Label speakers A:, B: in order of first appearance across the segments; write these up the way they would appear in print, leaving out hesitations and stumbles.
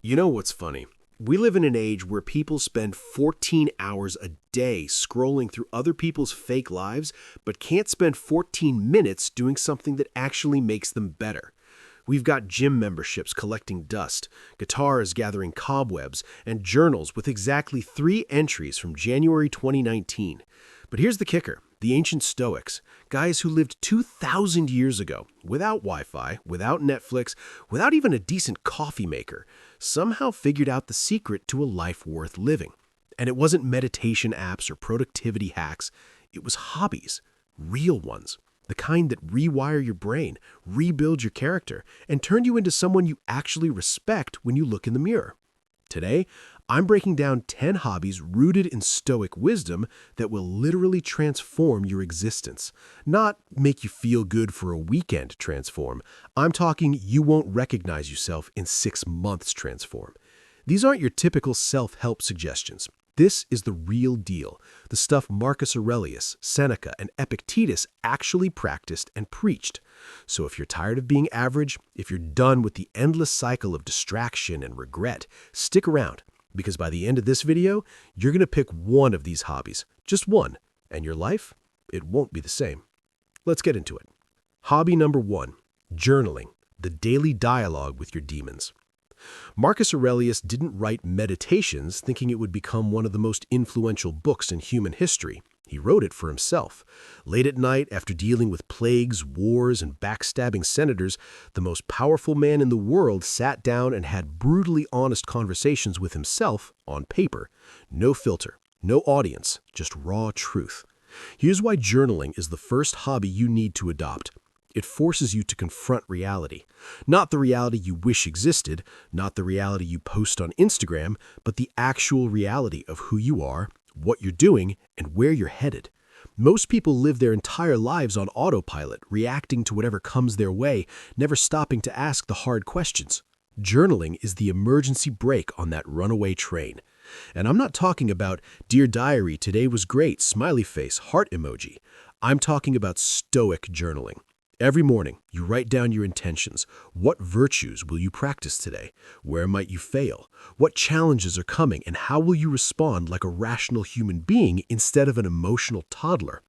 A: You know what's funny? We live in an age where people spend 14 hours a day scrolling through other people's fake lives, but can't spend 14 minutes doing something that actually makes them better. We've got gym memberships collecting dust, guitars gathering cobwebs, and journals with exactly 3 entries from January 2019. But here's the kicker. The ancient Stoics, guys who lived 2,000 years ago, without Wi-Fi, without Netflix, without even a decent coffee maker, somehow figured out the secret to a life worth living. And it wasn't meditation apps or productivity hacks, it was hobbies, real ones, the kind that rewire your brain, rebuild your character, and turn you into someone you actually respect when you look in the mirror. Today, I'm breaking down 10 hobbies rooted in Stoic wisdom that will literally transform your existence. Not make you feel good for a weekend transform. I'm talking you won't recognize yourself in 6 months transform. These aren't your typical self-help suggestions. This is the real deal, the stuff Marcus Aurelius, Seneca, and Epictetus actually practiced and preached. So if you're tired of being average, if you're done with the endless cycle of distraction and regret, stick around, because by the end of this video, you're going to pick one of these hobbies, just one, and your life, it won't be the same. Let's get into it. Hobby number 1, journaling, the daily dialogue with your demons. Marcus Aurelius didn't write Meditations thinking it would become one of the most influential books in human history. He wrote it for himself. Late at night, after dealing with plagues, wars, and backstabbing senators, the most powerful man in the world sat down and had brutally honest conversations with himself on paper. No filter, no audience, just raw truth. Here's why journaling is the first hobby you need to adopt. It forces you to confront reality. Not the reality you wish existed, not the reality you post on Instagram, but the actual reality of who you are, what you're doing, and where you're headed. Most people live their entire lives on autopilot, reacting to whatever comes their way, never stopping to ask the hard questions. Journaling is the emergency brake on that runaway train. And I'm not talking about, "Dear Diary, today was great, smiley face, heart emoji." I'm talking about Stoic journaling. Every morning, you write down your intentions. What virtues will you practice today? Where might you fail? What challenges are coming, and how will you respond like a rational human being instead of an emotional toddler?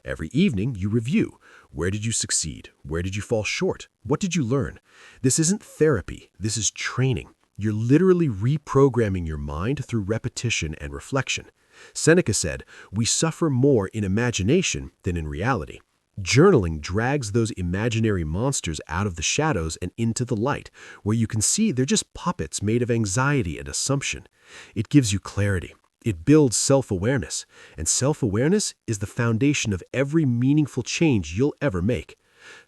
A: Every evening, you review. Where did you succeed? Where did you fall short? What did you learn? This isn't therapy. This is training. You're literally reprogramming your mind through repetition and reflection. Seneca said, "We suffer more in imagination than in reality." Journaling drags those imaginary monsters out of the shadows and into the light, where you can see they're just puppets made of anxiety and assumption. It gives you clarity. It builds self-awareness, and self-awareness is the foundation of every meaningful change you'll ever make.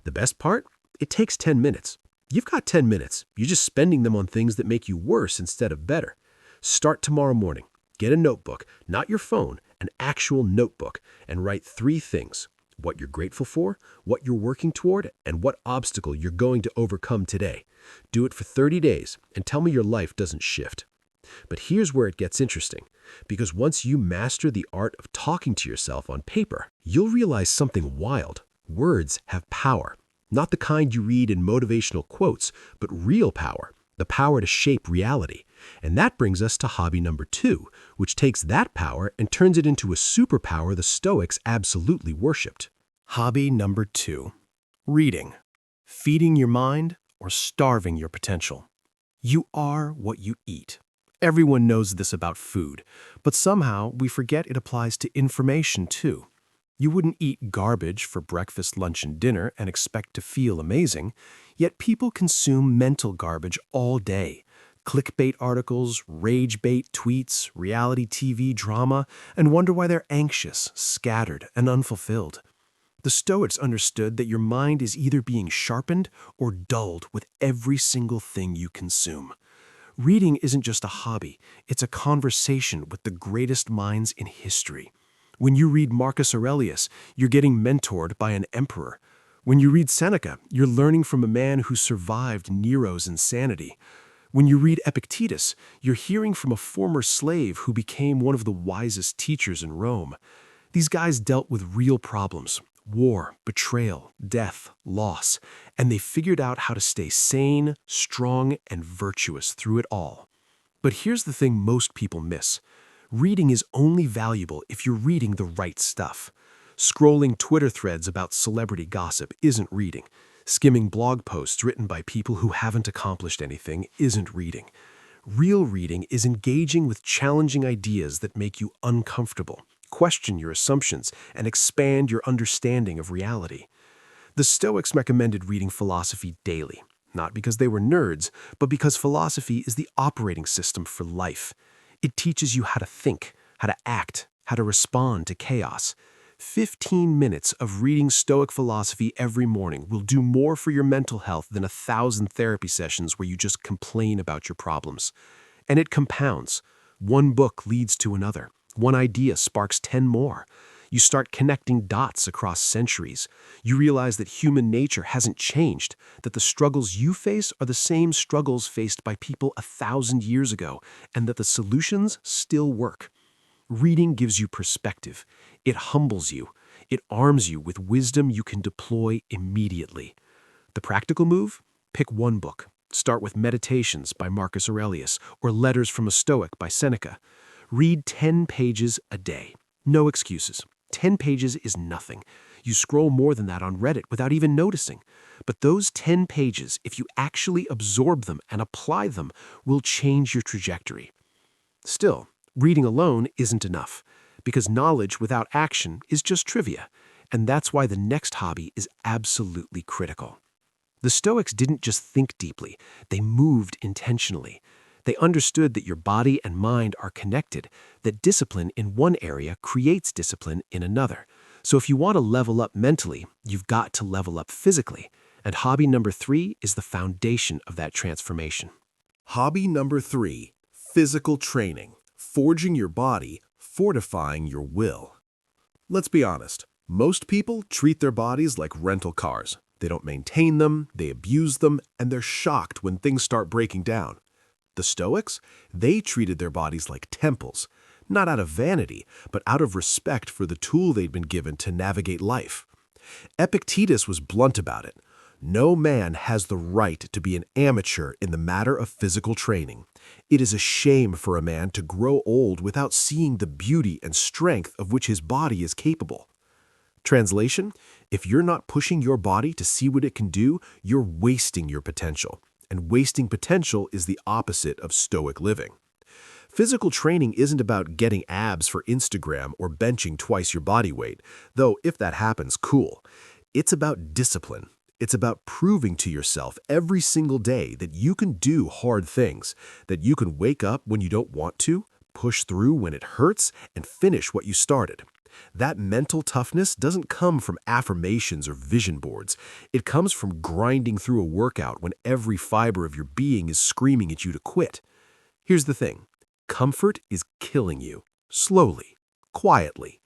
A: The best part? It takes 10 minutes. You've got 10 minutes. You're just spending them on things that make you worse instead of better. Start tomorrow morning. Get a notebook, not your phone, an actual notebook, and write 3 things. What you're grateful for, what you're working toward, and what obstacle you're going to overcome today. Do it for 30 days and tell me your life doesn't shift. But here's where it gets interesting, because once you master the art of talking to yourself on paper, you'll realize something wild. Words have power, not the kind you read in motivational quotes, but real power, the power to shape reality. And that brings us to hobby number 2, which takes that power and turns it into a superpower the Stoics absolutely worshipped. Hobby number 2, reading. Feeding your mind or starving your potential. You are what you eat. Everyone knows this about food, but somehow we forget it applies to information too. You wouldn't eat garbage for breakfast, lunch, and dinner and expect to feel amazing, yet people consume mental garbage all day. Clickbait articles, rage-bait tweets, reality TV drama, and wonder why they're anxious, scattered, and unfulfilled. The Stoics understood that your mind is either being sharpened or dulled with every single thing you consume. Reading isn't just a hobby, it's a conversation with the greatest minds in history. When you read Marcus Aurelius, you're getting mentored by an emperor. When you read Seneca, you're learning from a man who survived Nero's insanity. When you read Epictetus, you're hearing from a former slave who became one of the wisest teachers in Rome. These guys dealt with real problems, war, betrayal, death, loss, and they figured out how to stay sane, strong, and virtuous through it all. But here's the thing most people miss. Reading is only valuable if you're reading the right stuff. Scrolling Twitter threads about celebrity gossip isn't reading. Skimming blog posts written by people who haven't accomplished anything isn't reading. Real reading is engaging with challenging ideas that make you uncomfortable, question your assumptions, and expand your understanding of reality. The Stoics recommended reading philosophy daily, not because they were nerds, but because philosophy is the operating system for life. It teaches you how to think, how to act, how to respond to chaos. 15 minutes of reading Stoic philosophy every morning will do more for your mental health than 1,000 therapy sessions where you just complain about your problems. And it compounds. One book leads to another. One idea sparks 10 more. You start connecting dots across centuries. You realize that human nature hasn't changed, that the struggles you face are the same struggles faced by people 1,000 years ago, and that the solutions still work. Reading gives you perspective. It humbles you. It arms you with wisdom you can deploy immediately. The practical move? Pick one book. Start with Meditations by Marcus Aurelius or Letters from a Stoic by Seneca. Read 10 pages a day. No excuses. 10 pages is nothing. You scroll more than that on Reddit without even noticing. But those 10 pages, if you actually absorb them and apply them, will change your trajectory. Still, reading alone isn't enough, because knowledge without action is just trivia, and that's why the next hobby is absolutely critical. The Stoics didn't just think deeply, they moved intentionally. They understood that your body and mind are connected, that discipline in one area creates discipline in another. So if you want to level up mentally, you've got to level up physically, and hobby number 3 is the foundation of that transformation.
B: Hobby number 3, physical training. Forging your body, fortifying your will. Let's be honest, most people treat their bodies like rental cars. They don't maintain them, they abuse them, and they're shocked when things start breaking down. The Stoics, they treated their bodies like temples, not out of vanity, but out of respect for the tool they'd been given to navigate life. Epictetus was blunt about it. No man has the right to be an amateur in the matter of physical training. It is a shame for a man to grow old without seeing the beauty and strength of which his body is capable. Translation: if you're not pushing your body to see what it can do, you're wasting your potential. And wasting potential is the opposite of Stoic living. Physical training isn't about getting abs for Instagram or benching twice your body weight, though if that happens, cool. It's about discipline. It's about proving to yourself every single day that you can do hard things, that you can wake up when you don't want to, push through when it hurts, and finish what you started. That mental toughness doesn't come from affirmations or vision boards. It comes from grinding through a workout when every fiber of your being is screaming at you to quit. Here's the thing. Comfort is killing you. Slowly. Quietly.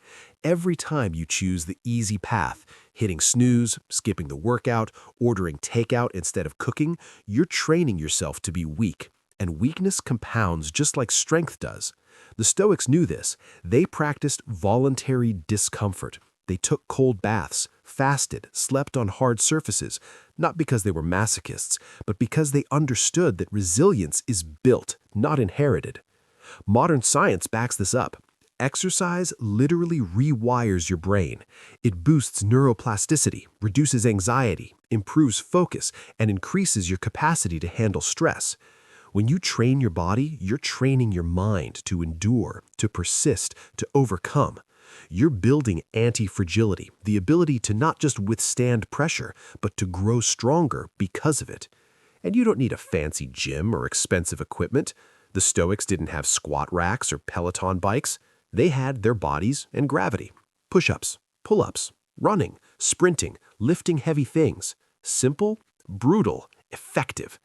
B: Every time you choose the easy path, hitting snooze, skipping the workout, ordering takeout instead of cooking, you're training yourself to be weak. And weakness compounds just like strength does. The Stoics knew this. They practiced voluntary discomfort. They took cold baths, fasted, slept on hard surfaces, not because they were masochists, but because they understood that resilience is built, not inherited. Modern science backs this up. Exercise literally rewires your brain. It boosts neuroplasticity, reduces anxiety, improves focus, and increases your capacity to handle stress. When you train your body, you're training your mind to endure, to persist, to overcome. You're building anti-fragility, the ability to not just withstand pressure, but to grow stronger because of it. And you don't need a fancy gym or expensive equipment. The Stoics didn't have squat racks or Peloton bikes. They had their bodies and gravity. Push-ups, pull-ups, running, sprinting, lifting heavy things. Simple, brutal, effective.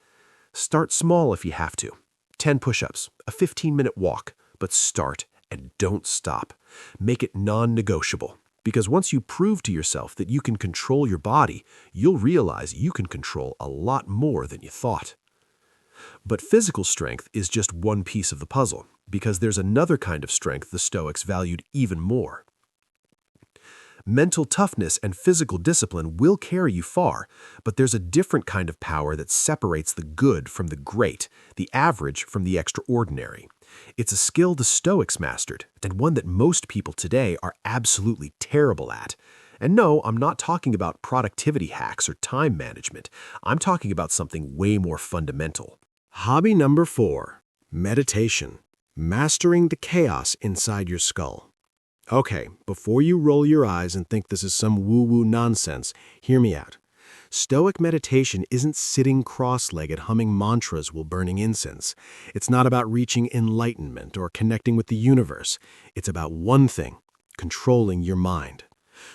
B: Start small if you have to. 10 push-ups, a 15-minute walk, but start and don't stop. Make it non-negotiable, because once you prove to yourself that you can control your body, you'll realize you can control a lot more than you thought. But physical strength is just one piece of the puzzle, because there's another kind of strength the Stoics valued even more. Mental toughness and physical discipline will carry you far, but there's a different kind of power that separates the good from the great, the average from the extraordinary. It's a skill the Stoics mastered, and one that most people today are absolutely terrible at. And no, I'm not talking about productivity hacks or time management. I'm talking about something way more fundamental. Hobby number 4, meditation. Mastering the chaos inside your skull. Okay, before you roll your eyes and think this is some woo-woo nonsense, hear me out. Stoic meditation isn't sitting cross-legged humming mantras while burning incense. It's not about reaching enlightenment or connecting with the universe. It's about one thing: controlling your mind.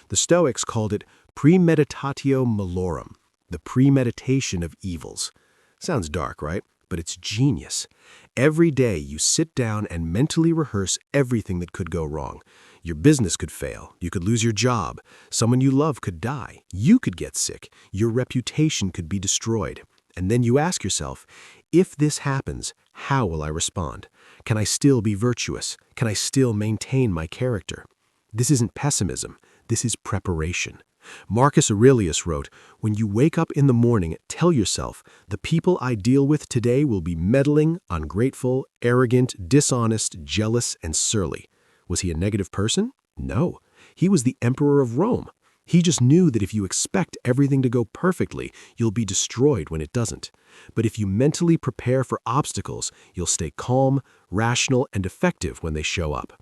B: The Stoics called it premeditatio malorum, the premeditation of evils. Sounds dark, right? But it's genius. Every day you sit down and mentally rehearse everything that could go wrong. Your business could fail, you could lose your job, someone you love could die, you could get sick, your reputation could be destroyed. And then you ask yourself, if this happens, how will I respond? Can I still be virtuous? Can I still maintain my character? This isn't pessimism, this is preparation. Marcus Aurelius wrote, "When you wake up in the morning, tell yourself, the people I deal with today will be meddling, ungrateful, arrogant, dishonest, jealous, and surly." Was he a negative person? No. He was the emperor of Rome. He just knew that if you expect everything to go perfectly, you'll be destroyed when it doesn't. But if you mentally prepare for obstacles, you'll stay calm, rational, and effective when they show up.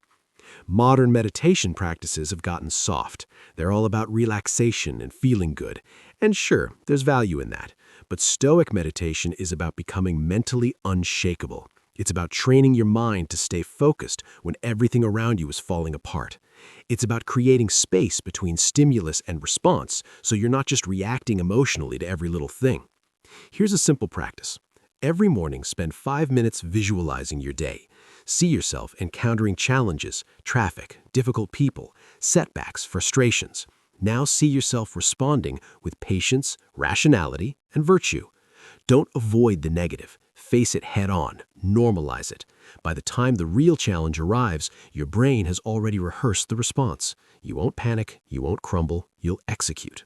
B: Modern meditation practices have gotten soft. They're all about relaxation and feeling good. And sure, there's value in that. But Stoic meditation is about becoming mentally unshakable. It's about training your mind to stay focused when everything around you is falling apart. It's about creating space between stimulus and response, so you're not just reacting emotionally to every little thing. Here's a simple practice. Every morning, spend 5 minutes visualizing your day. See yourself encountering challenges, traffic, difficult people, setbacks, frustrations. Now see yourself responding with patience, rationality, and virtue. Don't avoid the negative. Face it head on. Normalize it. By the time the real challenge arrives, your brain has already rehearsed the response. You won't panic, you won't crumble, you'll execute.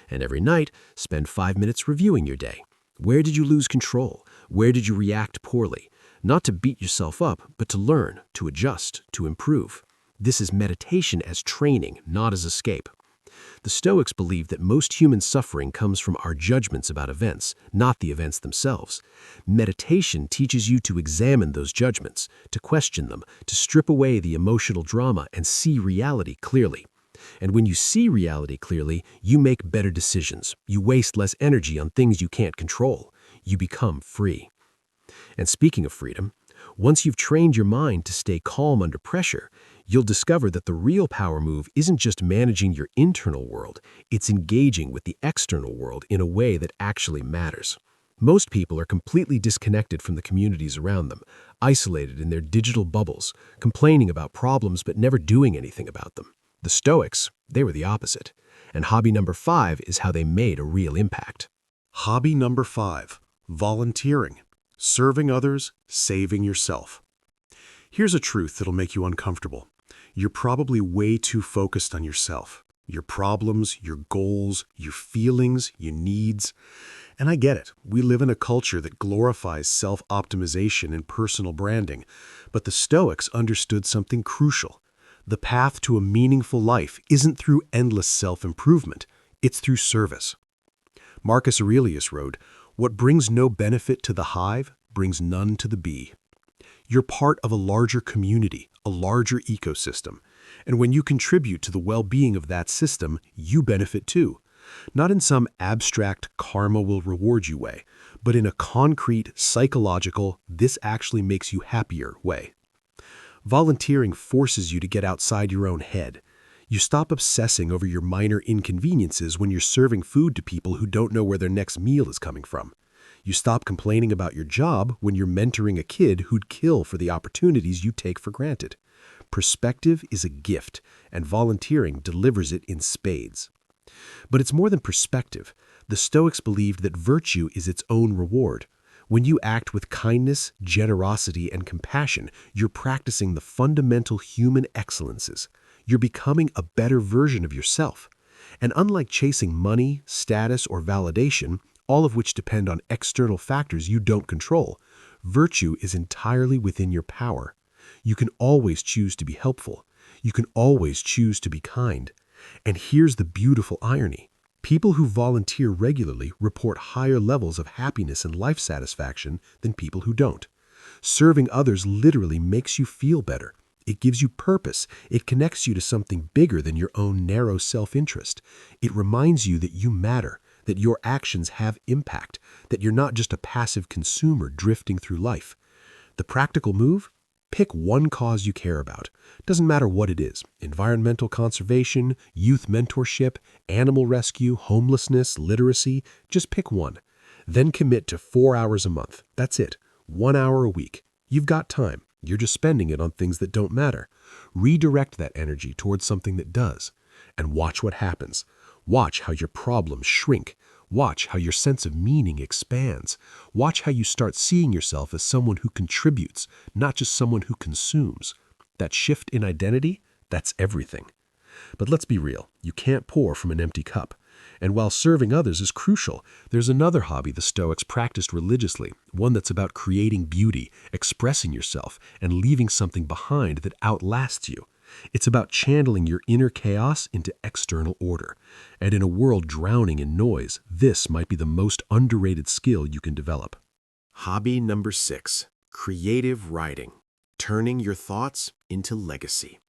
B: And every night, spend 5 minutes reviewing your day. Where did you lose control? Where did you react poorly? Not to beat yourself up, but to learn, to adjust, to improve. This is meditation as training, not as escape. The Stoics believe that most human suffering comes from our judgments about events, not the events themselves. Meditation teaches you to examine those judgments, to question them, to strip away the emotional drama and see reality clearly. And when you see reality clearly, you make better decisions. You waste less energy on things you can't control. You become free. And speaking of freedom, once you've trained your mind to stay calm under pressure, you'll discover that the real power move isn't just managing your internal world, it's engaging with the external world in a way that actually matters. Most people are completely disconnected from the communities around them, isolated in their digital bubbles, complaining about problems but never doing anything about them. The Stoics, they were the opposite. And hobby number 5 is how they made a real impact.
A: Hobby number 5, volunteering. Serving others, saving yourself. Here's a truth that'll make you uncomfortable. You're probably way too focused on yourself, your problems, your goals, your feelings, your needs. And I get it. We live in a culture that glorifies self-optimization and personal branding. But the Stoics understood something crucial. The path to a meaningful life isn't through endless self-improvement. It's through service. Marcus Aurelius wrote, "What brings no benefit to the hive brings none to the bee." You're part of a larger community, a larger ecosystem. And when you contribute to the well-being of that system, you benefit too. Not in some abstract karma will reward you way, but in a concrete, psychological, this actually makes you happier way. Volunteering forces you to get outside your own head. You stop obsessing over your minor inconveniences when you're serving food to people who don't know where their next meal is coming from. You stop complaining about your job when you're mentoring a kid who'd kill for the opportunities you take for granted. Perspective is a gift, and volunteering delivers it in spades. But it's more than perspective. The Stoics believed that virtue is its own reward. When you act with kindness, generosity, and compassion, you're practicing the fundamental human excellences. You're becoming a better version of yourself. And unlike chasing money, status, or validation, all of which depend on external factors you don't control, virtue is entirely within your power. You can always choose to be helpful. You can always choose to be kind. And here's the beautiful irony. People who volunteer regularly report higher levels of happiness and life satisfaction than people who don't. Serving others literally makes you feel better. It gives you purpose. It connects you to something bigger than your own narrow self-interest. It reminds you that you matter, that your actions have impact, that you're not just a passive consumer drifting through life. The practical move? Pick one cause you care about. Doesn't matter what it is. Environmental conservation, youth mentorship, animal rescue, homelessness, literacy. Just pick one. Then commit to 4 hours a month. That's it. 1 hour a week. You've got time. You're just spending it on things that don't matter. Redirect that energy towards something that does. And watch what happens. Watch how your problems shrink. Watch how your sense of meaning expands. Watch how you start seeing yourself as someone who contributes, not just someone who consumes. That shift in identity, that's everything. But let's be real, you can't pour from an empty cup. And while serving others is crucial, there's another hobby the Stoics practiced religiously, one that's about creating beauty, expressing yourself, and leaving something behind that outlasts you. It's about channeling your inner chaos into external order. And in a world drowning in noise, this might be the most underrated skill you can develop.
B: Hobby number 6, creative writing, turning your thoughts into legacy.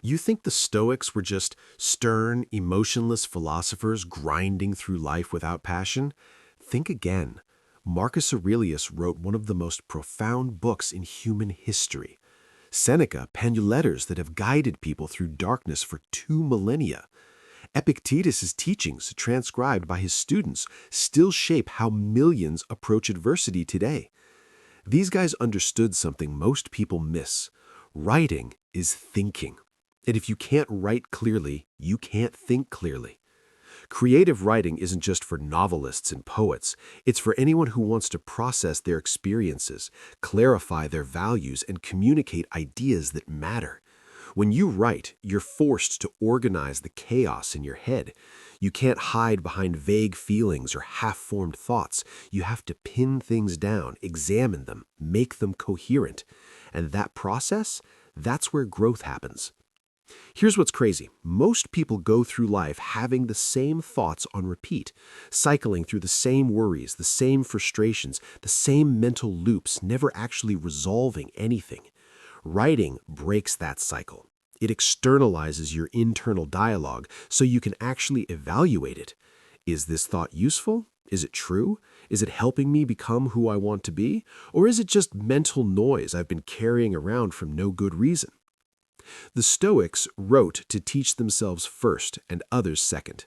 B: You think the Stoics were just stern, emotionless philosophers grinding through life without passion? Think again. Marcus Aurelius wrote one of the most profound books in human history. Seneca penned letters that have guided people through darkness for 2 millennia. Epictetus' teachings, transcribed by his students, still shape how millions approach adversity today. These guys understood something most people miss. Writing is thinking. And if you can't write clearly, you can't think clearly. Creative writing isn't just for novelists and poets. It's for anyone who wants to process their experiences, clarify their values, and communicate ideas that matter. When you write, you're forced to organize the chaos in your head. You can't hide behind vague feelings or half-formed thoughts. You have to pin things down, examine them, make them coherent. And that process, that's where growth happens. Here's what's crazy. Most people go through life having the same thoughts on repeat, cycling through the same worries, the same frustrations, the same mental loops, never actually resolving anything. Writing breaks that cycle. It externalizes your internal dialogue so you can actually evaluate it. Is this thought useful? Is it true? Is it helping me become who I want to be? Or is it just mental noise I've been carrying around from no good reason? The Stoics wrote to teach themselves first and others second.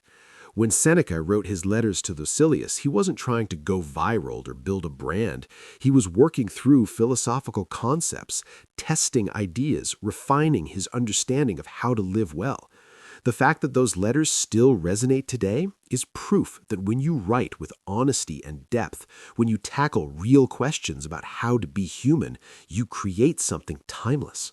B: When Seneca wrote his letters to Lucilius, he wasn't trying to go viral or build a brand. He was working through philosophical concepts, testing ideas, refining his understanding of how to live well. The fact that those letters still resonate today is proof that when you write with honesty and depth, when you tackle real questions about how to be human, you create something timeless.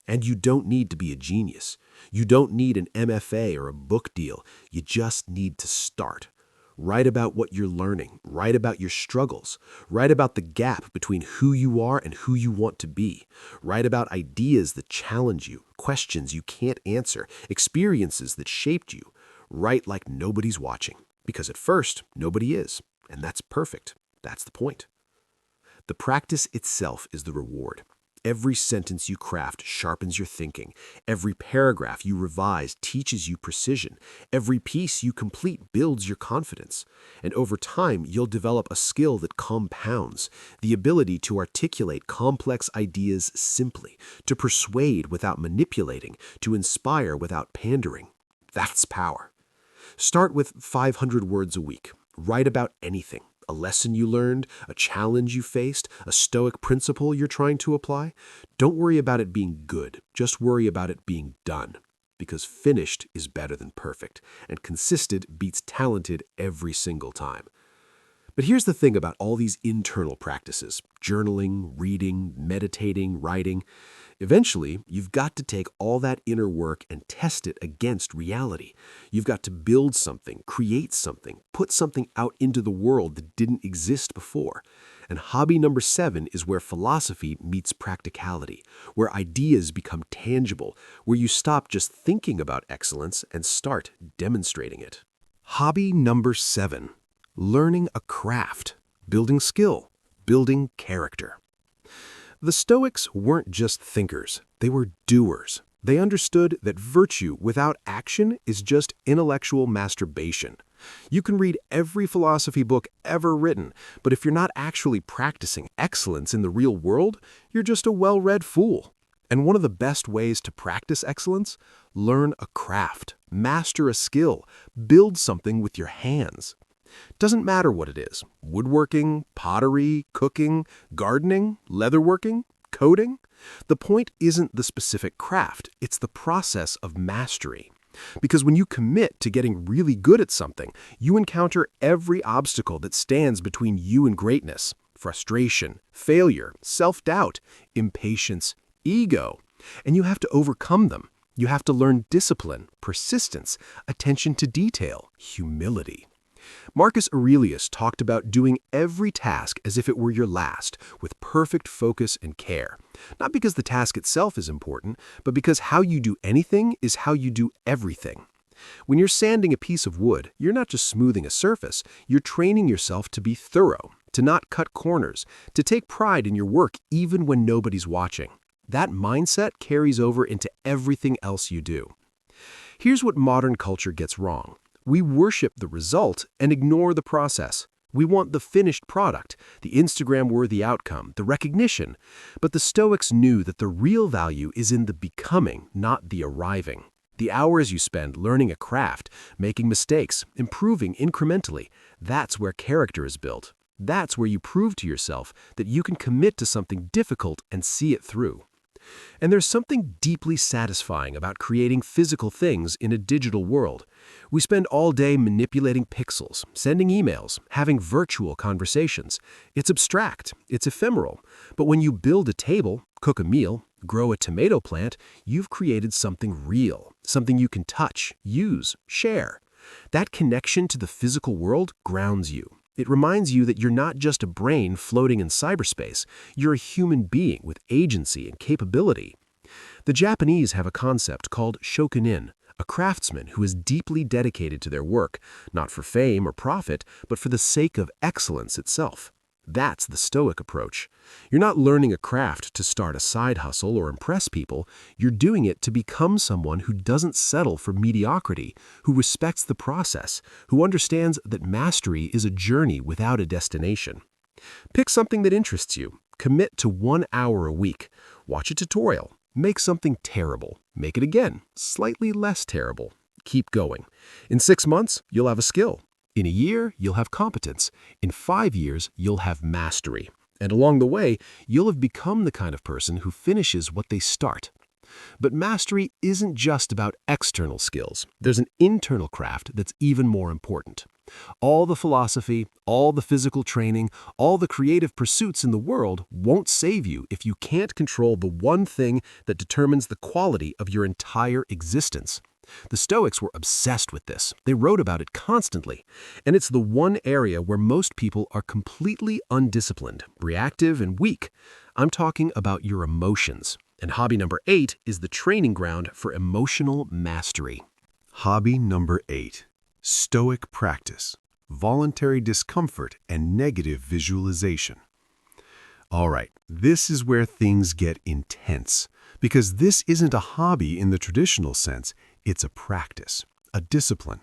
B: And you don't need to be a genius. You don't need an MFA or a book deal. You just need to start. Write about what you're learning. Write about your struggles. Write about the gap between who you are and who you want to be. Write about ideas that challenge you, questions you can't answer, experiences that shaped you. Write like nobody's watching. Because at first, nobody is. And that's perfect. That's the point. The practice itself is the reward. Every sentence you craft sharpens your thinking. Every paragraph you revise teaches you precision. Every piece you complete builds your confidence. And over time, you'll develop a skill that compounds, the ability to articulate complex ideas simply, to persuade without manipulating, to inspire without pandering. That's power. Start with 500 words a week. Write about anything. A lesson you learned, a challenge you faced, a Stoic principle you're trying to apply. Don't worry about it being good. Just worry about it being done. Because finished is better than perfect, and consistent beats talented every single time. But here's the thing about all these internal practices, journaling, reading, meditating, writing.
A: Eventually, you've got to take all that inner work and test it against reality. You've got to build something, create something, put something out into the world that didn't exist before. And hobby number 7 is where philosophy meets practicality, where ideas become tangible, where you stop just thinking about excellence and start demonstrating it. Hobby number 7, learning a craft, building skill, building character. The Stoics weren't just thinkers, they were doers. They understood that virtue without action is just intellectual masturbation. You can read every philosophy book ever written, but if you're not actually practicing excellence in the real world, you're just a well-read fool. And one of the best ways to practice excellence? Learn a craft, master a skill, build something with your hands. Doesn't matter what it is: woodworking, pottery, cooking, gardening, leatherworking, coding. The point isn't the specific craft, it's the process of mastery. Because when you commit to getting really good at something, you encounter every obstacle that stands between you and greatness: frustration, failure, self-doubt, impatience, ego. And you have to overcome them. You have to learn discipline, persistence, attention to detail, humility. Marcus Aurelius talked about doing every task as if it were your last, with perfect focus and care. Not because the task itself is important, but because how you do anything is how you do everything. When you're sanding a piece of wood, you're not just smoothing a surface, you're training yourself to be thorough, to not cut corners, to take pride in your work even when nobody's watching. That mindset carries over into everything else you do. Here's what modern culture gets wrong. We worship the result and ignore the process. We want the finished product, the Instagram-worthy outcome, the recognition. But the Stoics knew that the real value is in the becoming, not the arriving. The hours you spend learning a craft, making mistakes, improving incrementally, that's where character is built. That's where you prove to yourself that you can commit to something difficult and see it through. And there's something deeply satisfying about creating physical things in a digital world. We spend all day manipulating pixels, sending emails, having virtual conversations. It's abstract, it's ephemeral. But when you build a table, cook a meal, grow a tomato plant, you've created something real, something you can touch, use, share. That connection to the physical world grounds you. It reminds you that you're not just a brain floating in cyberspace. You're a human being with agency and capability. The Japanese have a concept called shokunin, a craftsman who is deeply dedicated to their work, not for fame or profit, but for the sake of excellence itself. That's the Stoic approach. You're not learning a craft to start a side hustle or impress people. You're doing it to become someone who doesn't settle for mediocrity, who respects the process, who understands that mastery is a journey without a destination. Pick something that interests you. Commit to 1 hour a week. Watch a tutorial. Make something terrible. Make it again, slightly less terrible. Keep going. In 6 months, you'll have a skill. In a year, you'll have competence. In 5 years, you'll have mastery. And along the way, you'll have become the kind of person who finishes what they start. But mastery isn't just about external skills. There's an internal craft that's even more important. All the philosophy, all the physical training, all the creative pursuits in the world won't save you if you can't control the one thing that determines the quality of your entire existence. The Stoics were obsessed with this. They wrote about it constantly. And it's the one area where most people are completely undisciplined, reactive, and weak. I'm talking about your emotions. And hobby number 8 is the training ground for emotional mastery.
B: Hobby number 8. Stoic practice, voluntary discomfort, and negative visualization. All right, this is where things get intense, because this isn't a hobby in the traditional sense. It's a practice, a discipline,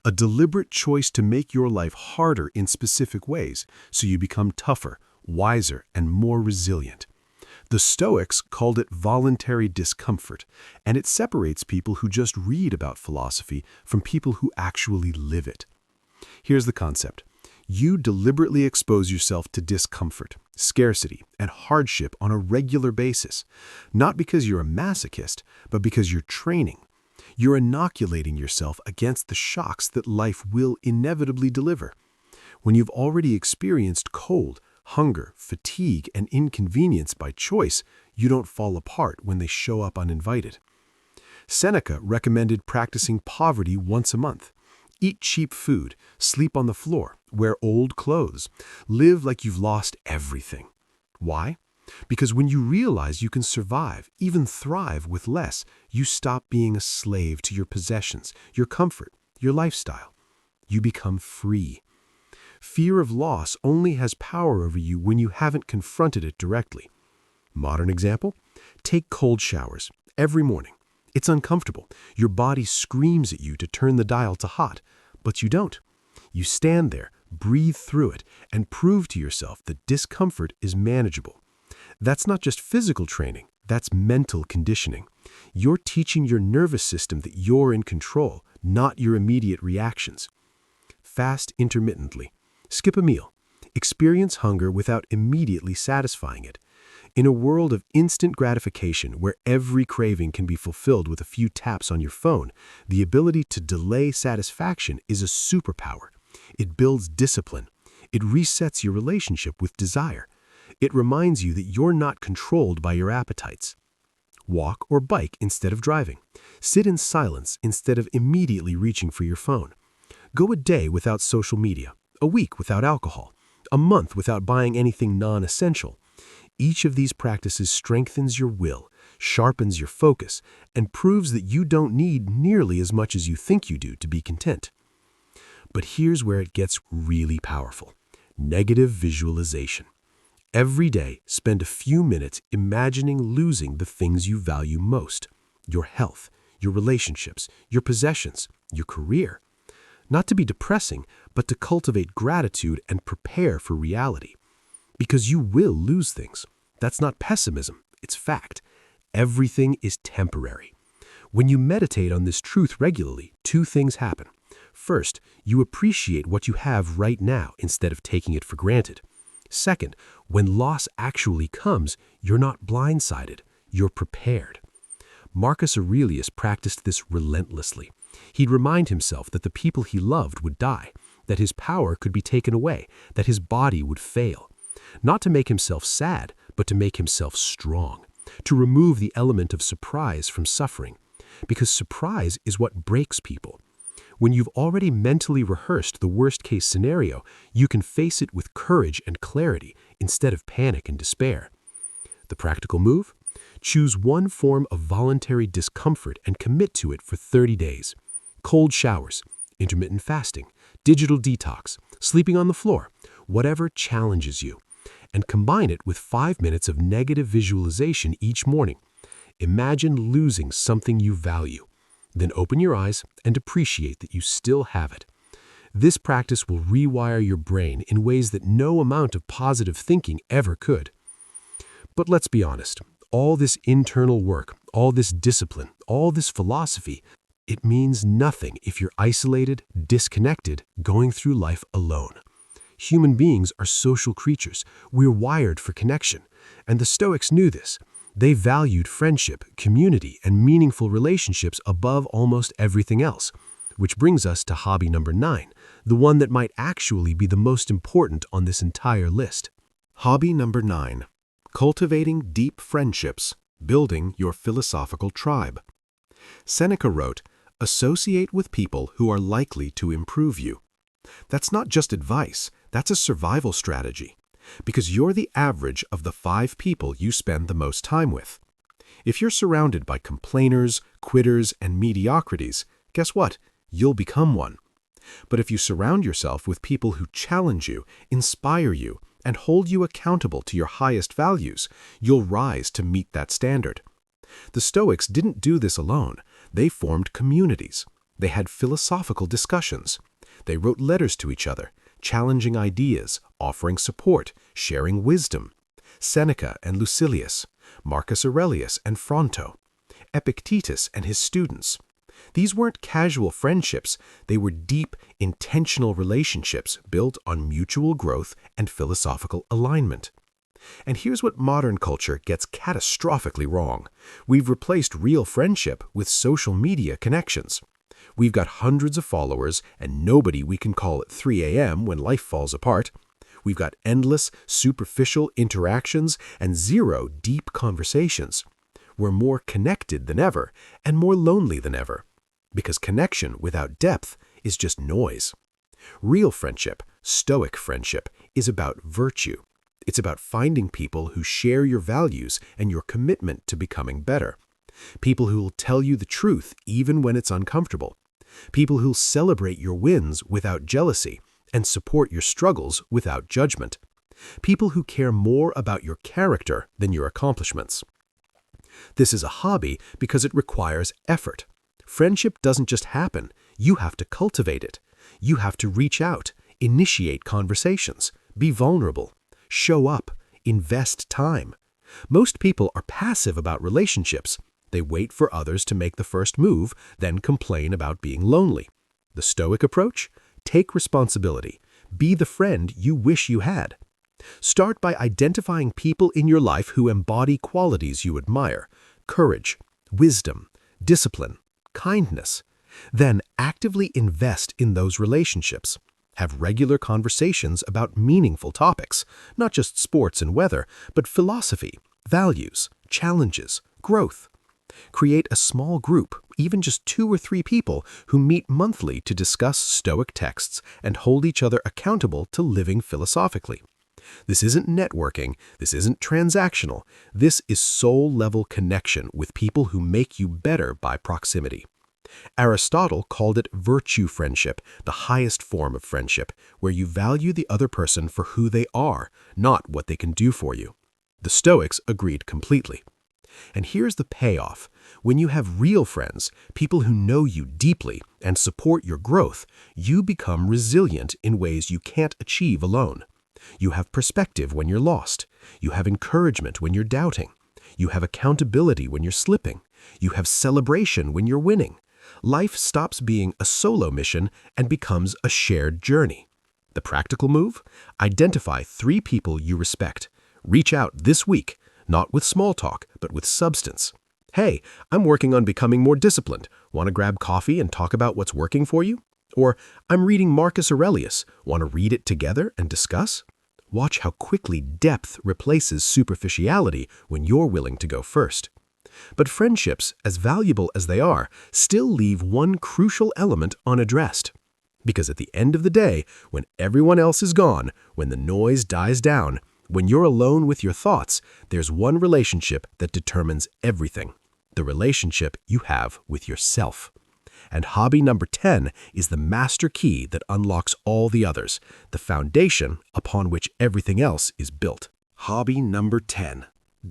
B: a deliberate choice to make your life harder in specific ways so you become tougher, wiser, and more resilient. The Stoics called it voluntary discomfort, and it separates people who just read about philosophy from people who actually live it. Here's the concept. You deliberately expose yourself to discomfort, scarcity, and hardship on a regular basis, not because you're a masochist, but because you're training. You're inoculating yourself against the shocks that life will inevitably deliver. When you've already experienced cold, hunger, fatigue, and inconvenience by choice, You don't fall apart when they show up uninvited. Seneca recommended practicing poverty once a month. Eat cheap food, sleep on the floor, wear old clothes, live like you've lost everything. Why? Because when you realize you can survive, even thrive with less, you stop being a slave to your possessions, your comfort, your lifestyle. You become free. Fear of loss only has power over you when you haven't confronted it directly. Modern example? Take cold showers every morning. It's uncomfortable. Your body screams at you to turn the dial to hot, but you don't. You stand there, breathe through it, and prove to yourself that discomfort is manageable. That's not just physical training, that's mental conditioning. You're teaching your nervous system that you're in control, not your immediate reactions. Fast intermittently. Skip a meal. Experience hunger without immediately satisfying it. In a world of instant gratification where every craving can be fulfilled with a few taps on your phone, the ability to delay satisfaction is a superpower. It builds discipline. It resets your relationship with desire. It reminds you that you're not controlled by your appetites. Walk or bike instead of driving. Sit in silence instead of immediately reaching for your phone. Go a day without social media, a week without alcohol, a month without buying anything non-essential. Each of these practices strengthens your will, sharpens your focus, and proves that you don't need nearly as much as you think you do to be content. But here's where it gets really powerful. Negative visualization. Every day, spend a few minutes imagining losing the things you value most. Your health, your relationships, your possessions, your career. Not to be depressing, but to cultivate gratitude and prepare for reality. Because you will lose things. That's not pessimism, it's fact. Everything is temporary. When you meditate on this truth regularly, two things happen. First, you appreciate what you have right now instead of taking it for granted. Second, when loss actually comes, you're not blindsided, you're prepared. Marcus Aurelius practiced this relentlessly. He'd remind himself that the people he loved would die, that his power could be taken away, that his body would fail. Not to make himself sad, but to make himself strong, to remove the element of surprise from suffering, because surprise is what breaks people. When you've already mentally rehearsed the worst-case scenario, you can face it with courage and clarity instead of panic and despair. The practical move? Choose one form of voluntary discomfort and commit to it for 30 days. Cold showers, intermittent fasting, digital detox, sleeping on the floor, whatever challenges you. And combine it with 5 minutes of negative visualization each morning. Imagine losing something you value. Then open your eyes and appreciate that you still have it. This practice will rewire your brain in ways that no amount of positive thinking ever could. But let's be honest, all this internal work, all this discipline, all this philosophy, it means nothing if you're isolated, disconnected, going through life alone. Human beings are social creatures. We're wired for connection. And the Stoics knew this. They valued friendship, community, and meaningful relationships above almost everything else. Which brings us to hobby number 9, the one that might actually be the most important on this entire list.
A: Hobby number 9. Cultivating deep friendships, building your philosophical tribe. Seneca wrote, "Associate with people who are likely to improve you." That's not just advice, that's a survival strategy, because you're the average of the 5 people you spend the most time with. If you're surrounded by complainers, quitters, and mediocrities, guess what? You'll become one. But if you surround yourself with people who challenge you, inspire you, and hold you accountable to your highest values, you'll rise to meet that standard. The Stoics didn't do this alone. They formed communities. They had philosophical discussions. They wrote letters to each other, challenging ideas, offering support, sharing wisdom. Seneca and Lucilius, Marcus Aurelius and Fronto, Epictetus and his students. These weren't casual friendships, they were deep, intentional relationships built on mutual growth and philosophical alignment. And here's what modern culture gets catastrophically wrong. We've replaced real friendship with social media connections. We've got hundreds of followers and nobody we can call at 3 a.m. when life falls apart.
B: We've got endless, superficial interactions and zero deep conversations. We're more connected than ever and more lonely than ever, because connection without depth is just noise. Real friendship, Stoic friendship, is about virtue. It's about finding people who share your values and your commitment to becoming better. People who will tell you the truth even when it's uncomfortable. People who'll celebrate your wins without jealousy and support your struggles without judgment. People who care more about your character than your accomplishments. This is a hobby because it requires effort. Friendship doesn't just happen. You have to cultivate it. You have to reach out, initiate conversations, be vulnerable, show up, invest time. Most people are passive about relationships. They wait for others to make the first move, then complain about being lonely. The Stoic approach? Take responsibility. Be the friend you wish you had. Start by identifying people in your life who embody qualities you admire: courage, wisdom, discipline, kindness. Then actively invest in those relationships. Have regular conversations about meaningful topics, not just sports and weather, but philosophy, values, challenges, growth. Create a small group, even just 2 or 3 people, who meet monthly to discuss Stoic texts and hold each other accountable to living philosophically. This isn't networking, this isn't transactional, this is soul-level connection with people who make you better by proximity. Aristotle called it virtue friendship, the highest form of friendship, where you value the other person for who they are, not what they can do for you. The Stoics agreed completely. And here's the payoff. When you have real friends, people who know you deeply and support your growth, you become resilient in ways you can't achieve alone. You have perspective when you're lost. You have encouragement when you're doubting. You have accountability when you're slipping. You have celebration when you're winning. Life stops being a solo mission and becomes a shared journey. The practical move? Identify 3 people you respect. Reach out this week, not with small talk, but with substance. Hey, I'm working on becoming more disciplined. Want to grab coffee and talk about what's working for you? Or, I'm reading Marcus Aurelius. Want to read it together and discuss? Watch how quickly depth replaces superficiality when you're willing to go first. But friendships, as valuable as they are, still leave one crucial element unaddressed. Because at the end of the day, when everyone else is gone, when the noise dies down, when you're alone with your thoughts, there's one relationship that determines everything: the relationship you have with yourself. And hobby number 10 is the master key that unlocks all the others, the foundation upon which everything else is built. Hobby number 10,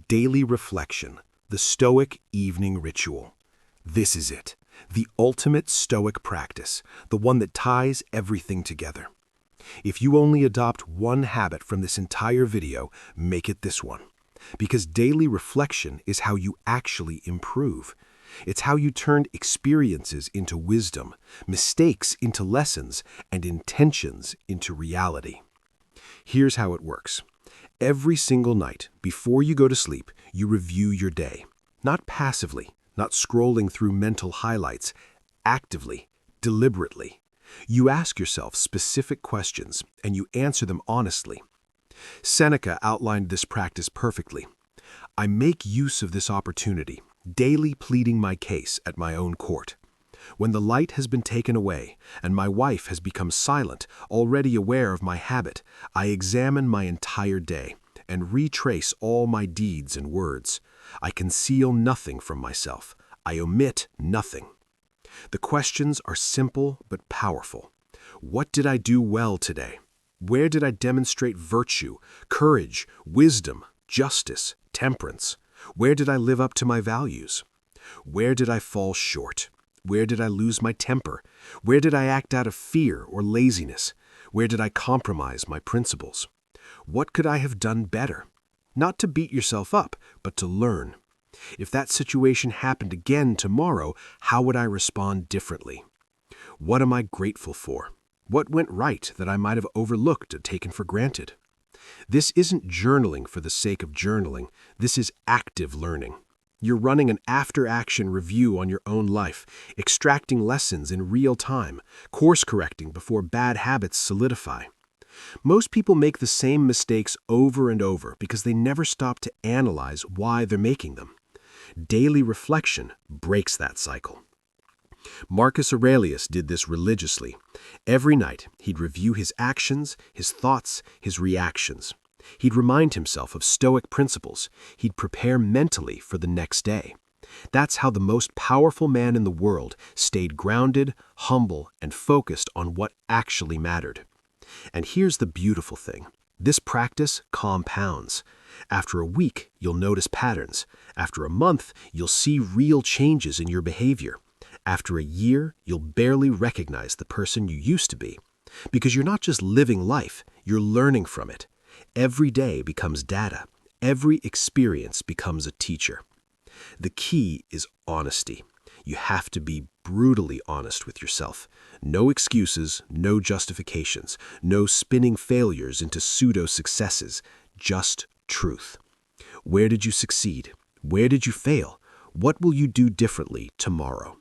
B: daily reflection, the Stoic evening ritual. This is it, the ultimate Stoic practice, the one that ties everything together. If you only adopt one habit from this entire video, make it this one. Because daily reflection is how you actually improve. It's how you turn experiences into wisdom, mistakes into lessons, and intentions into reality. Here's how it works. Every single night, before you go to sleep, you review your day. Not passively, not scrolling through mental highlights, actively, deliberately. You ask yourself specific questions, and you answer them honestly. Seneca outlined this practice perfectly. I make use of this opportunity, daily pleading my case at my own court. When the light has been taken away, and my wife has become silent, already aware of my habit, I examine my entire day, and retrace all my deeds and words. I conceal nothing from myself. I omit nothing. The questions are simple but powerful. What did I do well today? Where did I demonstrate virtue, courage, wisdom, justice, temperance? Where did I live up to my values? Where did I fall short? Where did I lose my temper? Where did I act out of fear or laziness? Where did I compromise my principles? What could I have done better? Not to beat yourself up, but to learn. If that situation happened again tomorrow, how would I respond differently? What am I grateful for? What went right that I might have overlooked or taken for granted? This isn't journaling for the sake of journaling. This is active learning. You're running an after-action review on your own life, extracting lessons in real time, course-correcting before bad habits solidify.
A: Most people make the same mistakes over and over because they never stop to analyze why they're making them. Daily reflection breaks that cycle. Marcus Aurelius did this religiously. Every night, he'd review his actions, his thoughts, his reactions. He'd remind himself of Stoic principles. He'd prepare mentally for the next day. That's how the most powerful man in the world stayed grounded, humble, and focused on what actually mattered. And here's the beautiful thing. This practice compounds. After a week, you'll notice patterns. After a month, you'll see real changes in your behavior. After a year, you'll barely recognize the person you used to be. Because you're not just living life, you're learning from it. Every day becomes data. Every experience becomes a teacher. The key is honesty. You have to be brutally honest with yourself. No excuses, no justifications, no spinning failures into pseudo-successes, just truth. Where did you succeed? Where did you fail? What will you do differently tomorrow?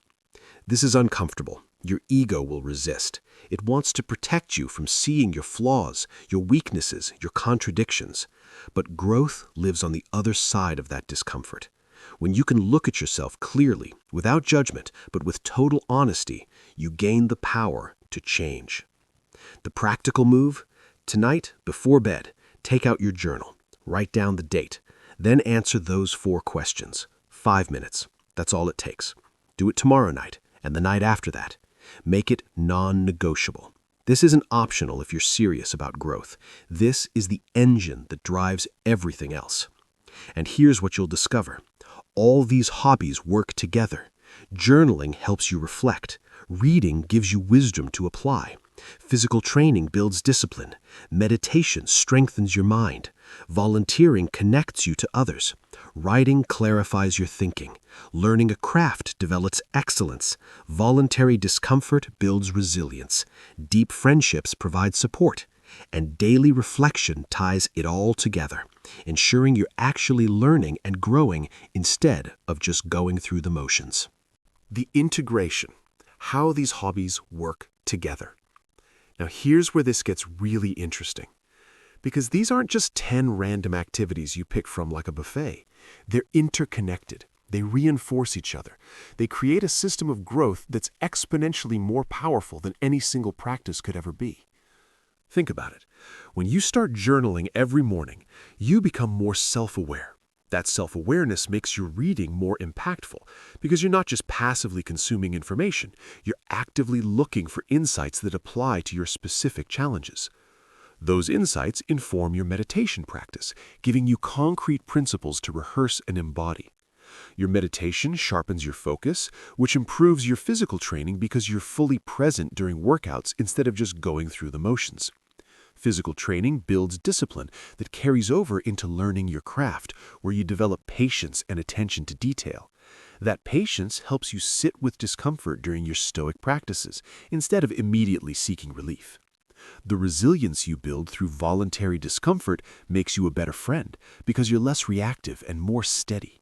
A: This is uncomfortable. Your ego will resist. It wants to protect you from seeing your flaws, your weaknesses, your contradictions. But growth lives on the other side of that discomfort. When you can look at yourself clearly, without judgment, but with total honesty, you gain the power to change. The practical move? Tonight, before bed, take out your journal. Write down the date. Then answer those 4 questions. 5 minutes. That's all it takes. Do it tomorrow night and the night after that. Make it non-negotiable. This isn't optional if you're serious about growth. This is the engine that drives everything else. And here's what you'll discover. All these hobbies work together. Journaling helps you reflect. Reading gives you wisdom to apply. Physical training builds discipline. Meditation strengthens your mind. Volunteering connects you to others. Writing clarifies your thinking. Learning a craft develops excellence. Voluntary discomfort builds resilience. Deep friendships provide support. And daily reflection ties it all together, ensuring you're actually learning and growing instead of just going through the motions. The integration, how these hobbies work together. Now here's where this gets really interesting, because these aren't just 10 random activities you pick from like a buffet. They're interconnected. They reinforce each other. They create a system of growth that's exponentially more powerful than any single practice could ever be. Think about it. When you start journaling every morning, you become more self-aware. That self-awareness makes your reading more impactful because you're not just passively consuming information, you're actively looking for insights that apply to your specific challenges. Those insights inform your meditation practice, giving you concrete principles to rehearse and embody. Your meditation sharpens your focus, which improves your physical training because you're fully present during workouts instead of just going through the motions. Physical training builds discipline that carries over into learning your craft, where you develop patience and attention to detail. That patience helps you sit with discomfort during your Stoic practices, instead of immediately seeking relief. The resilience you build through voluntary discomfort makes you a better friend, because you're less reactive and more steady.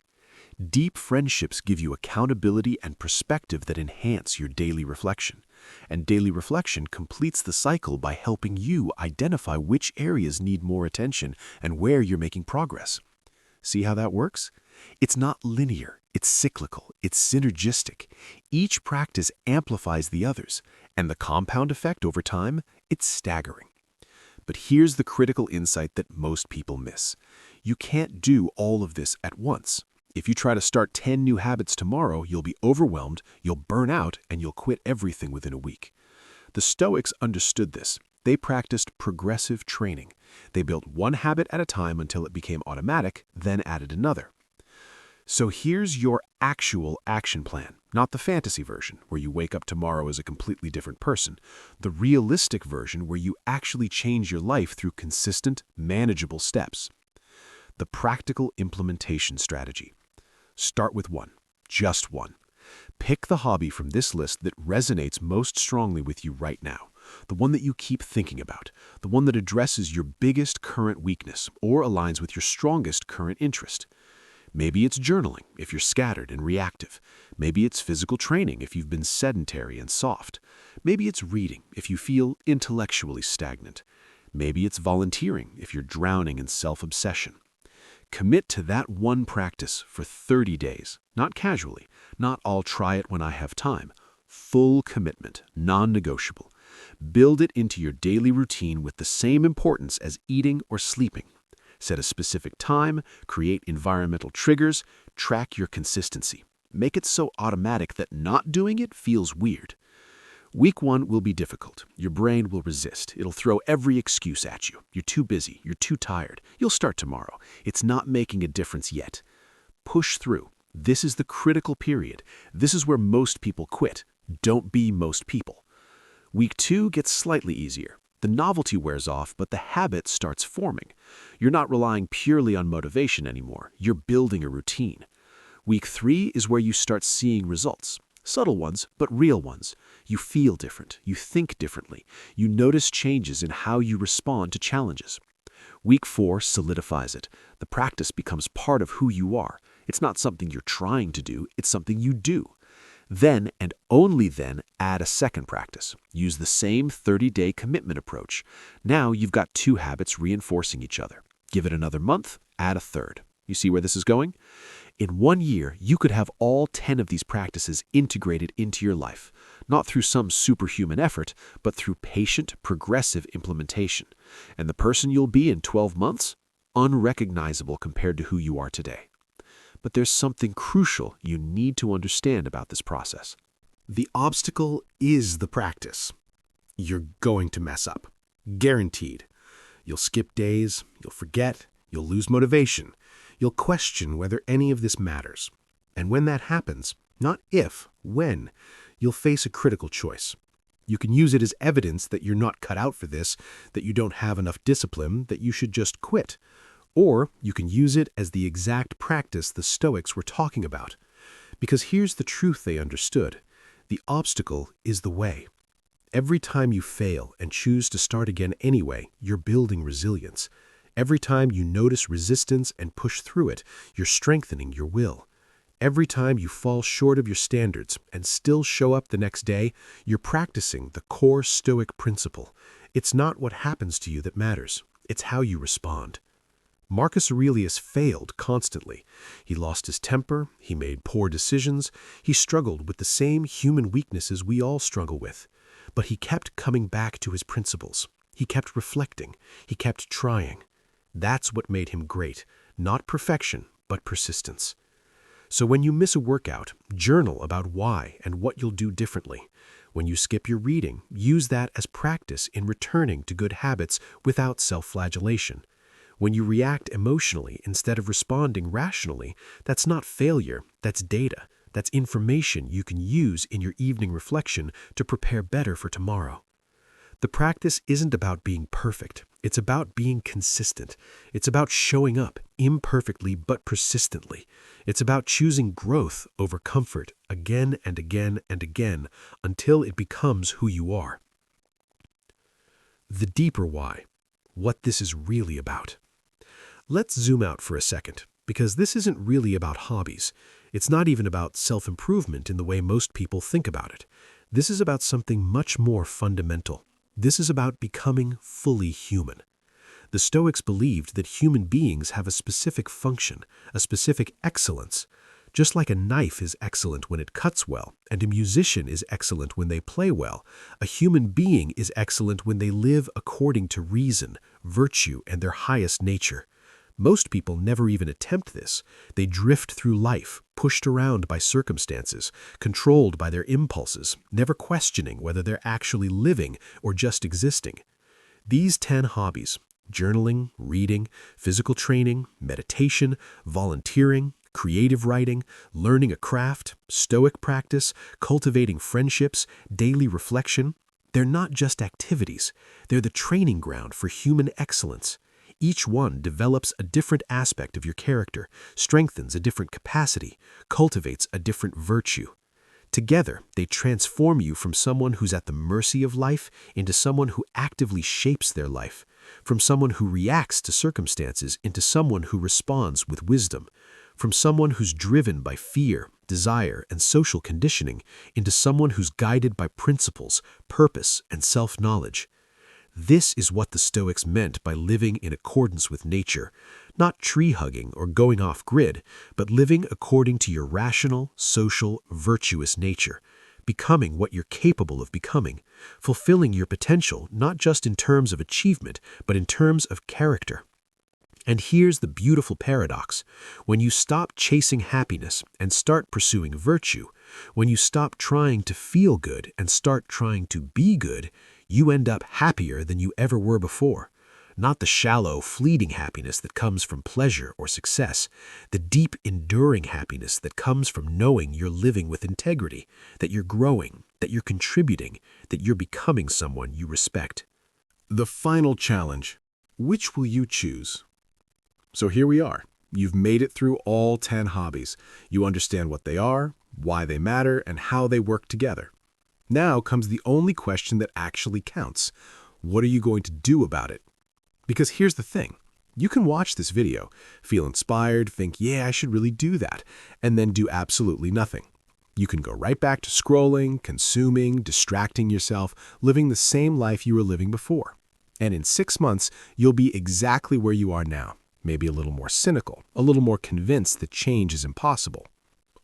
A: Deep friendships give you accountability and perspective that enhance your daily reflection. And daily reflection completes the cycle by helping you identify which areas need more attention and where you're making progress. See how that works? It's not linear, it's cyclical, it's synergistic. Each practice amplifies the others, and the compound effect over time, it's staggering. But here's the critical insight that most people miss. You can't do all of this at once. If you try to start 10 new habits tomorrow, you'll be overwhelmed, you'll burn out, and you'll quit everything within a week. The Stoics understood this. They practiced progressive training. They built one habit at a time until it became automatic, then added another. So here's your actual action plan, not the fantasy version, where you wake up tomorrow as a completely different person. The realistic version where you actually change your life through consistent, manageable steps. The practical implementation strategy. Start with one, just one. Pick the hobby from this list that resonates most strongly with you right now, the one that you keep thinking about, the one that addresses your biggest current weakness or aligns with your strongest current interest. Maybe it's journaling if you're scattered and reactive. Maybe it's physical training if you've been sedentary and soft. Maybe it's reading if you feel intellectually stagnant. Maybe it's volunteering if you're drowning in self-obsession. Commit to that one practice for 30 days, not casually, not I'll try it when I have time. Full commitment, non-negotiable. Build it into your daily routine with the same importance as eating or sleeping. Set a specific time, create environmental triggers, track your consistency. Make it so automatic that not doing it feels weird. Week 1 will be difficult. Your brain will resist. It'll throw every excuse at you. You're too busy. You're too tired. You'll start tomorrow. It's not making a difference yet. Push through. This is the critical period. This is where most people quit. Don't be most people. Week 2 gets slightly easier. The novelty wears off, but the habit starts forming. You're not relying purely on motivation anymore. You're building a routine. Week 3 is where you start seeing results. Subtle ones, but real ones. You feel different. You think differently. You notice changes in how you respond to challenges. Week 4 solidifies it. The practice becomes part of who you are. It's not something you're trying to do. It's something you do. Then, and only then, add a second practice. Use the same 30-day commitment approach. Now you've got 2 habits reinforcing each other. Give it another month, add a third. You see where this is going? In 1 year, you could have all 10 of these practices integrated into your life, not through some superhuman effort, but through patient, progressive implementation. And the person you'll be in 12 months? Unrecognizable compared to who you are today. But there's something crucial you need to understand about this process.
B: The obstacle is the practice. You're going to mess up. Guaranteed. You'll skip days, you'll forget, you'll lose motivation. You'll question whether any of this matters. And when that happens, not if, when, you'll face a critical choice. You can use it as evidence that you're not cut out for this, that you don't have enough discipline, that you should just quit. Or you can use it as the exact practice the Stoics were talking about. Because here's the truth they understood. The obstacle is the way. Every time you fail and choose to start again anyway, you're building resilience. Every time you notice resistance and push through it, you're strengthening your will. Every time you fall short of your standards and still show up the next day, you're practicing the core Stoic principle. It's not what happens to you that matters. It's how you respond. Marcus Aurelius failed constantly. He lost his temper, he made poor decisions, he struggled with the same human weaknesses we all struggle with. But he kept coming back to his principles. He kept reflecting. He kept trying. That's what made him great. Not perfection, but persistence. So when you miss a workout, journal about why and what you'll do differently. When you skip your reading, use that as practice in returning to good habits without self-flagellation. When you react emotionally instead of responding rationally, that's not failure, that's data. That's information you can use in your evening reflection to prepare better for tomorrow. The practice isn't about being perfect. It's about being consistent. It's about showing up imperfectly but persistently. It's about choosing growth over comfort again and again and again until it becomes who you are. The deeper why, what this is really about. Let's zoom out for a second, because this isn't really about hobbies. It's not even about self-improvement in the way most people think about it. This is about something much more fundamental. This is about becoming fully human. The Stoics believed that human beings have a specific function, a specific excellence. Just like a knife is excellent when it cuts well, and a musician is excellent when they play well, a human being is excellent when they live according to reason, virtue, and their highest nature. Most people never even attempt this. They drift through life, pushed around by circumstances, controlled by their impulses, never questioning whether they're actually living or just existing. These 10 hobbies, journaling, reading, physical training, meditation, volunteering, creative writing, learning a craft, Stoic practice, cultivating friendships, daily reflection, they're not just activities. They're the training ground for human excellence. Each one develops a different aspect of your character, strengthens a different capacity, cultivates a different virtue. Together, they transform you from someone who's at the mercy of life into someone who actively shapes their life, from someone who reacts to circumstances into someone who responds with wisdom, from someone who's driven by fear, desire, and social conditioning into someone who's guided by principles, purpose, and self-knowledge.
A: This is what the Stoics meant by living in accordance with nature, not tree-hugging or going off-grid, but living according to your rational, social, virtuous nature, becoming what you're capable of becoming, fulfilling your potential not just in terms of achievement, but in terms of character. And here's the beautiful paradox. When you stop chasing happiness and start pursuing virtue, when you stop trying to feel good and start trying to be good, you end up happier than you ever were before. Not the shallow, fleeting happiness that comes from pleasure or success, the deep, enduring happiness that comes from knowing you're living with integrity, that you're growing, that you're contributing, that you're becoming someone you respect.
B: The final challenge. Which will you choose? So here we are. You've made it through all 10 hobbies. You understand what they are, why they matter, and how they work together. Now comes the only question that actually counts. What are you going to do about it? Because here's the thing. You can watch this video, feel inspired, think, yeah, I should really do that, and then do absolutely nothing. You can go right back to scrolling, consuming, distracting yourself, living the same life you were living before. And in 6 months, you'll be exactly where you are now. Maybe a little more cynical, a little more convinced that change is impossible.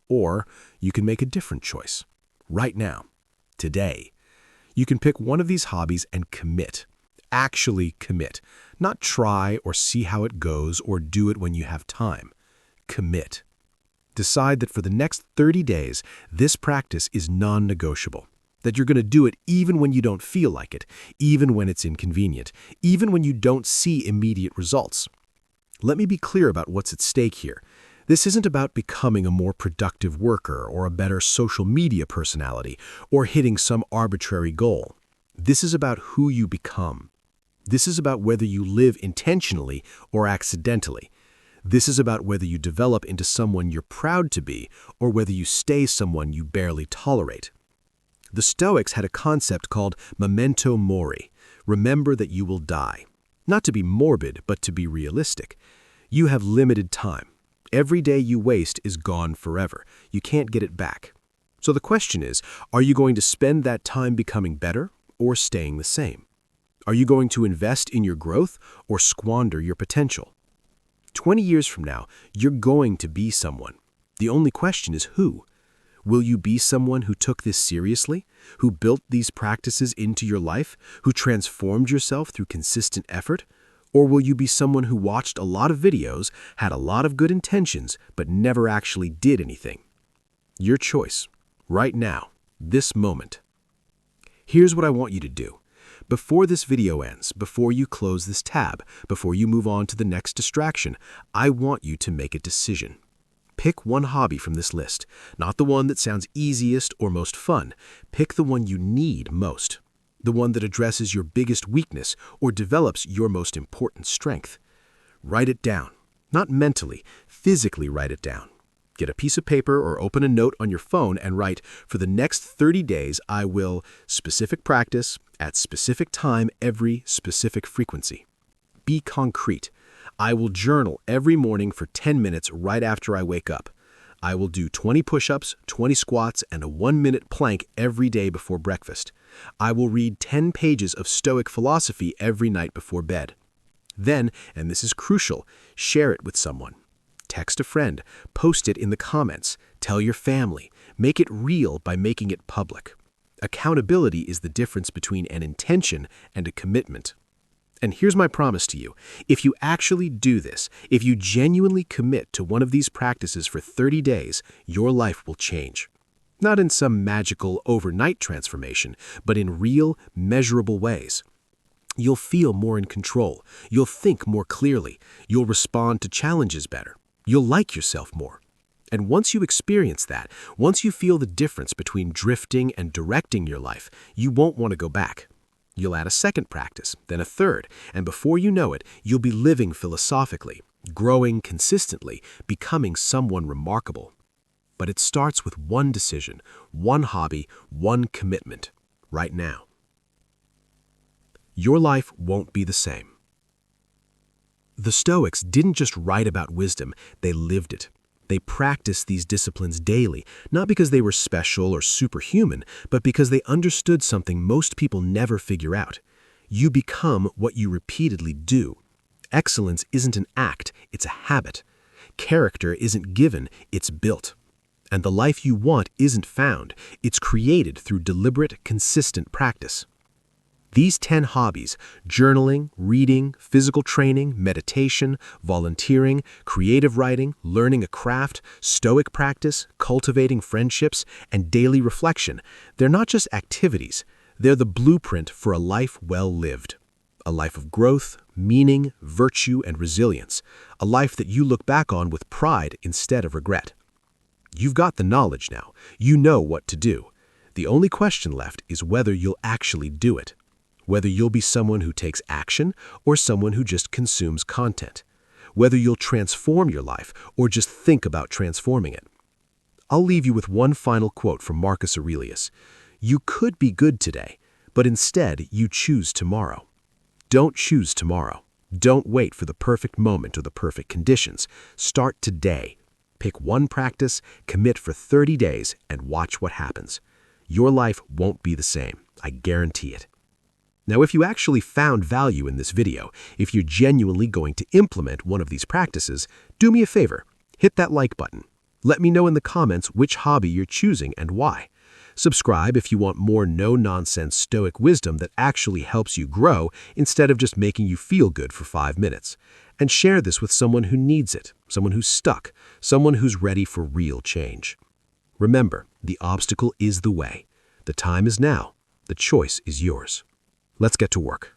B: Or you can make a different choice. Right now, today, you can pick one of these hobbies and commit. Actually commit. Not try or see how it goes or do it when you have time. Commit. Decide that for the next 30 days, this practice is non-negotiable. That you're going to do it even when you don't feel like it, even when it's inconvenient, even when you don't see immediate results. Let me be clear about what's at stake here. This isn't about becoming a more productive worker or a better social media personality or hitting some arbitrary goal. This is about who you become. This is about whether you live intentionally or accidentally. This is about whether you develop into someone you're proud to be or whether you stay someone you barely tolerate. The Stoics had a concept called memento mori, remember that you will die. Not to be morbid, but to be realistic. You have limited time. Every day you waste is gone forever. You can't get it back. So the question is, are you going to spend that time becoming better or staying the same? Are you going to invest in your growth or squander your potential? 20 years from now, you're going to be someone. The only question is who? Will you be someone who took this seriously, who built these practices into your life, who transformed yourself through consistent effort? Or will you be someone who watched a lot of videos, had a lot of good intentions, but never actually did anything? Your choice, right now, this moment. Here's what I want you to do. Before this video ends, before you close this tab, before you move on to the next distraction, I want you to make a decision. Pick one hobby from this list, not the one that sounds easiest or most fun. Pick the one you need most, the one that addresses your biggest weakness or develops your most important strength. Write it down, not mentally, physically write it down. Get a piece of paper or open a note on your phone and write, for the next 30 days, I will specific practice at specific time every specific frequency. Be concrete. I will journal every morning for 10 minutes right after I wake up. I will do 20 push-ups, 20 squats, and a 1-minute plank every day before breakfast. I will read 10 pages of Stoic philosophy every night before bed. Then, and this is crucial, share it with someone. Text a friend, post it in the comments, tell your family, make it real by making it public. Accountability is the difference between an intention and a commitment. And here's my promise to you. If you actually do this, if you genuinely commit to one of these practices for 30 days, your life will change. Not in some magical overnight transformation, but in real, measurable ways. You'll feel more in control. You'll think more clearly. You'll respond to challenges better. You'll like yourself more. And once you experience that, once you feel the difference between drifting and directing your life, you won't want to go back. You'll add a second practice, then a third, and before you know it, you'll be living philosophically, growing consistently, becoming someone remarkable. But it starts with one decision, one hobby, one commitment, right now. Your life won't be the same. The Stoics didn't just write about wisdom, they lived it. They practiced these disciplines daily, not because they were special or superhuman, but because they understood something most people never figure out.
A: You become what you repeatedly do. Excellence isn't an act, it's a habit. Character isn't given, it's built. And the life you want isn't found, it's created through deliberate, consistent practice. These 10 hobbies, journaling, reading, physical training, meditation, volunteering, creative writing, learning a craft, Stoic practice, cultivating friendships, and daily reflection, they're not just activities, they're the blueprint for a life well lived. A life of growth, meaning, virtue, and resilience. A life that you look back on with pride instead of regret. You've got the knowledge now. You know what to do. The only question left is whether you'll actually do it. Whether you'll be someone who takes action or someone who just consumes content. Whether you'll transform your life or just think about transforming it. I'll leave you with one final quote from Marcus Aurelius. You could be good today, but instead you choose tomorrow. Don't choose tomorrow. Don't wait for the perfect moment or the perfect conditions. Start today. Pick one practice, commit for 30 days, and watch what happens. Your life won't be the same. I guarantee it. Now, if you actually found value in this video, if you're genuinely going to implement one of these practices, do me a favor. Hit that like button. Let me know in the comments which hobby you're choosing and why. Subscribe if you want more no-nonsense Stoic wisdom that actually helps you grow instead of just making you feel good for 5 minutes. And share this with someone who needs it, someone who's stuck, someone who's ready for real change. Remember, the obstacle is the way. The time is now. The choice is yours. Let's get to work.